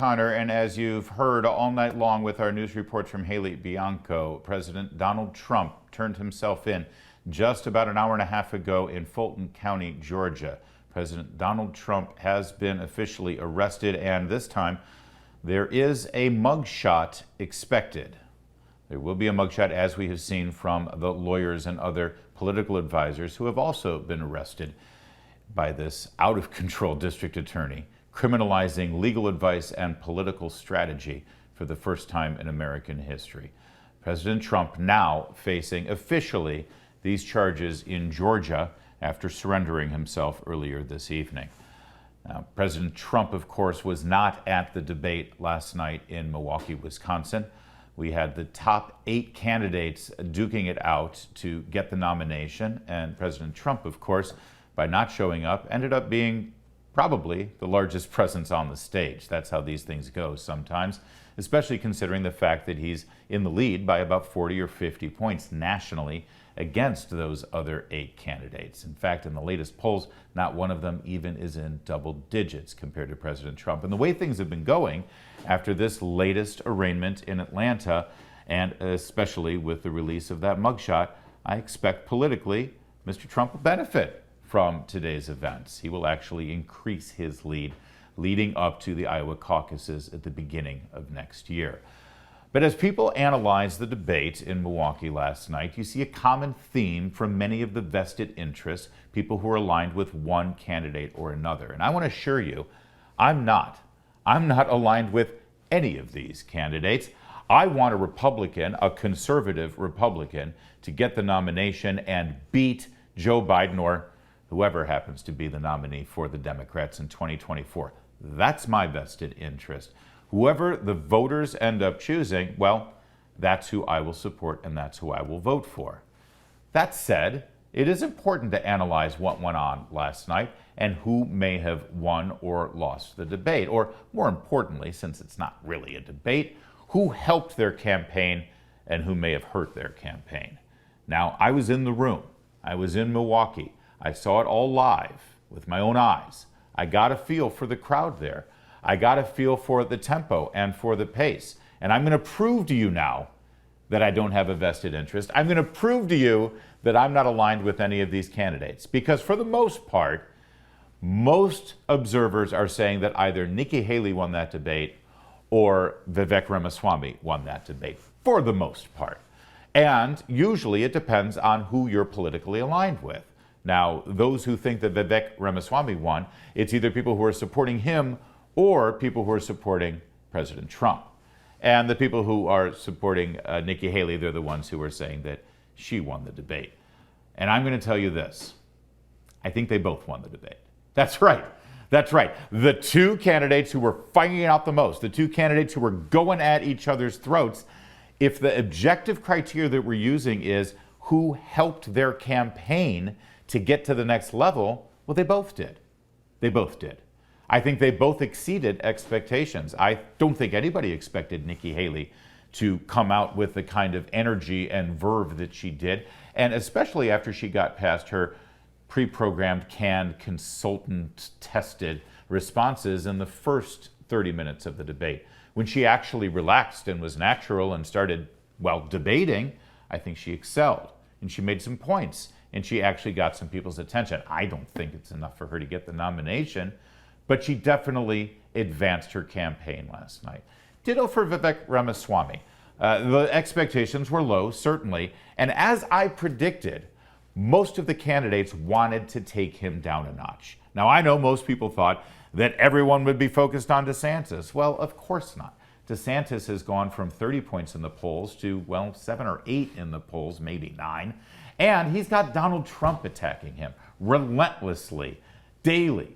Connor, and as you've heard all night long with our news reports from Haley Bianco, President Donald Trump turned himself in just about an hour and a half ago in Fulton County, Georgia. President Donald Trump has been officially arrested, and this time there is a mugshot expected. There will be a mugshot, as we have seen from the lawyers and other political advisors who have also been arrested by this out-of-control district attorney, criminalizing legal advice and political strategy for the first time in American history. President Trump now facing officially these charges in Georgia after surrendering himself earlier this evening. Now, President Trump, of course, was not at the debate last night in Milwaukee, Wisconsin. We had the top 8 candidates duking it out to get the nomination, and President Trump, of course, by not showing up, ended up being probably the largest presence on the stage. That's how these things go sometimes, especially considering the fact that he's in the lead by about 40 or 50 points nationally against those other 8 candidates. In fact, in the latest polls, not one of them even is in double digits compared to President Trump. And the way things have been going after this latest arraignment in Atlanta, and especially with the release of that mugshot, I expect politically Mr. Trump will benefit from today's events. He will actually increase his lead leading up to the Iowa caucuses at the beginning of next year. But as people analyze the debate in Milwaukee last night, you see a common theme from many of the vested interests, people who are aligned with one candidate or another. And I want to assure you, I'm not aligned with any of these candidates. I want a Republican, a conservative Republican, to get the nomination and beat Joe Biden or whoever happens to be the nominee for the Democrats in 2024. That's my vested interest. Whoever the voters end up choosing, well, that's who I will support and that's who I will vote for. That said, it is important to analyze what went on last night and who may have won or lost the debate, or more importantly, since it's not really a debate, who helped their campaign and who may have hurt their campaign. Now, I was in the room. I was in Milwaukee. I saw it all live with my own eyes. I got a feel for the crowd there. I got a feel for the tempo and for the pace. And I'm going to prove to you now that I don't have a vested interest. I'm going to prove to you that I'm not aligned with any of these candidates. Because for the most part, most observers are saying that either Nikki Haley won that debate or Vivek Ramaswamy won that debate, for the most part. And usually it depends on who you're politically aligned with. Now, those who think that Vivek Ramaswamy won, it's either people who are supporting him or people who are supporting President Trump. And the people who are supporting Nikki Haley, they're the ones who are saying that she won the debate. And I'm going to tell you this. I think they both won the debate. That's right. That's right. The two candidates who were fighting it out the most, the two candidates who were going at each other's throats, if the objective criteria that we're using is who helped their campaign to get to the next level, well, they both did. They both did. I think they both exceeded expectations. I don't think anybody expected Nikki Haley to come out with the kind of energy and verve that she did, and especially after she got past her pre-programmed, canned, consultant-tested responses in the first 30 minutes of the debate. When she actually relaxed and was natural and started, well, debating, I think she excelled, and she made some points, and she actually got some people's attention. I don't think it's enough for her to get the nomination, but she definitely advanced her campaign last night. Ditto for Vivek Ramaswamy. The expectations were low, certainly, and as I predicted, most of the candidates wanted to take him down a notch. Now, I know most people thought that everyone would be focused on DeSantis. Well, of course not. DeSantis has gone from 30 points in the polls to, well, 7 or 8 in the polls, maybe 9. And he's got Donald Trump attacking him relentlessly, daily,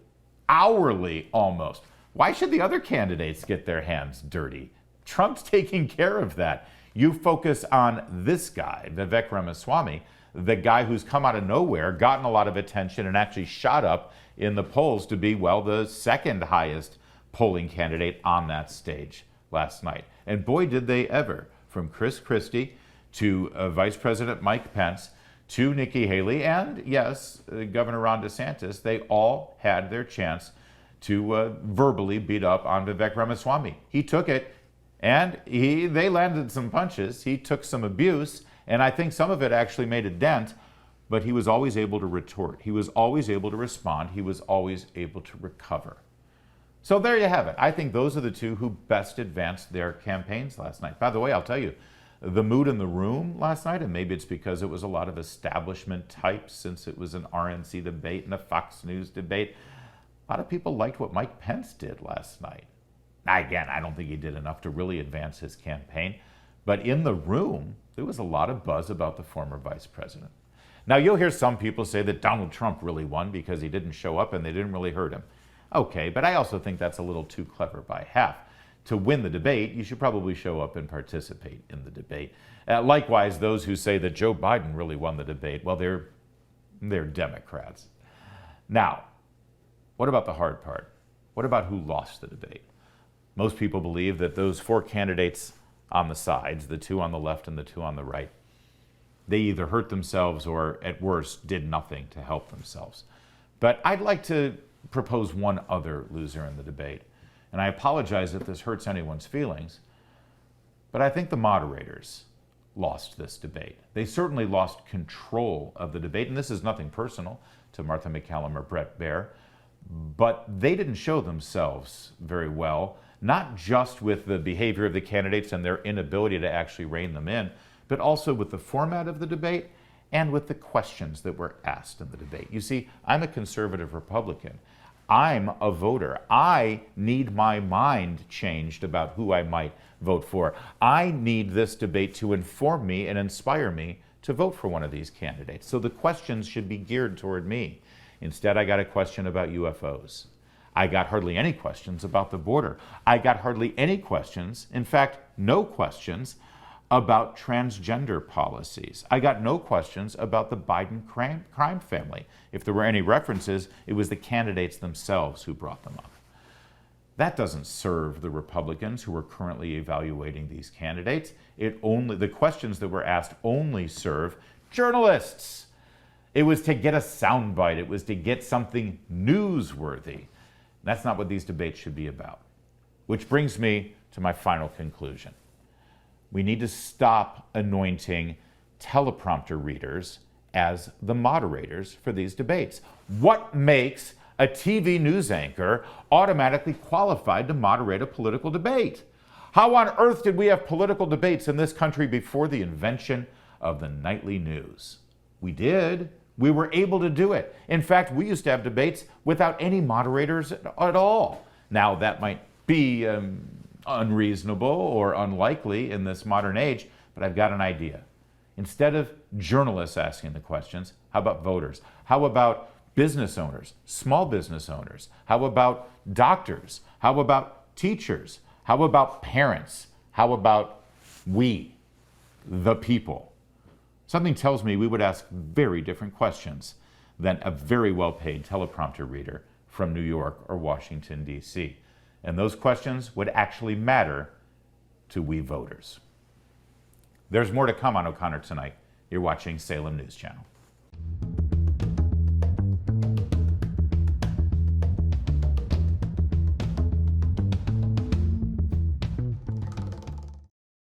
hourly almost. Why should the other candidates get their hands dirty? Trump's taking care of that. You focus on this guy, Vivek Ramaswamy, the guy who's come out of nowhere, gotten a lot of attention, and actually shot up in the polls to be, well, the second highest polling candidate on that stage last night. And boy, did they ever, from Chris Christie to Vice President Mike Pence to Nikki Haley and, yes, Governor Ron DeSantis, they all had their chance to verbally beat up on Vivek Ramaswamy. He took it, and they landed some punches. He took some abuse, and I think some of it actually made a dent, but he was always able to retort. He was always able to respond. He was always able to recover. So there you have it. I think those are the two who best advanced their campaigns last night. By the way, I'll tell you, the mood in the room last night, and maybe it's because it was a lot of establishment types since it was an RNC debate and a Fox News debate, a lot of people liked what Mike Pence did last night. Now, again, I don't think he did enough to really advance his campaign, but in the room, there was a lot of buzz about the former vice president. Now, you'll hear some people say that Donald Trump really won because he didn't show up and they didn't really hurt him. Okay, but I also think that's a little too clever by half. To win the debate, you should probably show up and participate in the debate. Likewise, those who say that Joe Biden really won the debate, well, they're Democrats. Now, what about the hard part? What about who lost the debate? Most people believe that those four candidates on the sides, the two on the left and the two on the right, they either hurt themselves or, at worst, did nothing to help themselves. But I'd like to propose one other loser in the debate. And I apologize if this hurts anyone's feelings, but I think the moderators lost this debate. They certainly lost control of the debate, and this is nothing personal to Martha McCallum or Brett Baer, but they didn't show themselves very well, not just with the behavior of the candidates and their inability to actually rein them in, but also with the format of the debate and with the questions that were asked in the debate. You see, I'm a conservative Republican. I'm a voter. I need my mind changed about who I might vote for. I need this debate to inform me and inspire me to vote for one of these candidates. So the questions should be geared toward me. Instead, I got a question about UFOs. I got hardly any questions about the border. I got hardly any questions, in fact, no questions, about transgender policies. I got no questions about the Biden crime family. If there were any references, it was the candidates themselves who brought them up. That doesn't serve the Republicans who are currently evaluating these candidates. The questions that were asked only serve journalists. It was to get a soundbite. It was to get something newsworthy. That's not what these debates should be about. Which brings me to my final conclusion. We need to stop anointing teleprompter readers as the moderators for these debates. What makes a TV news anchor automatically qualified to moderate a political debate? How on earth did we have political debates in this country before the invention of the nightly news? We did. We were able to do it. In fact, we used to have debates without any moderators at all. Now, that might be unreasonable or unlikely in this modern age, but I've got an idea. Instead of journalists asking the questions, how about voters? How about business owners, small business owners? How about doctors? How about teachers? How about parents? How about we, the people? Something tells me we would ask very different questions than a very well-paid teleprompter reader from New York or Washington, D.C. And those questions would actually matter to we voters. There's more to come on O'Connor Tonight. You're watching Salem News Channel.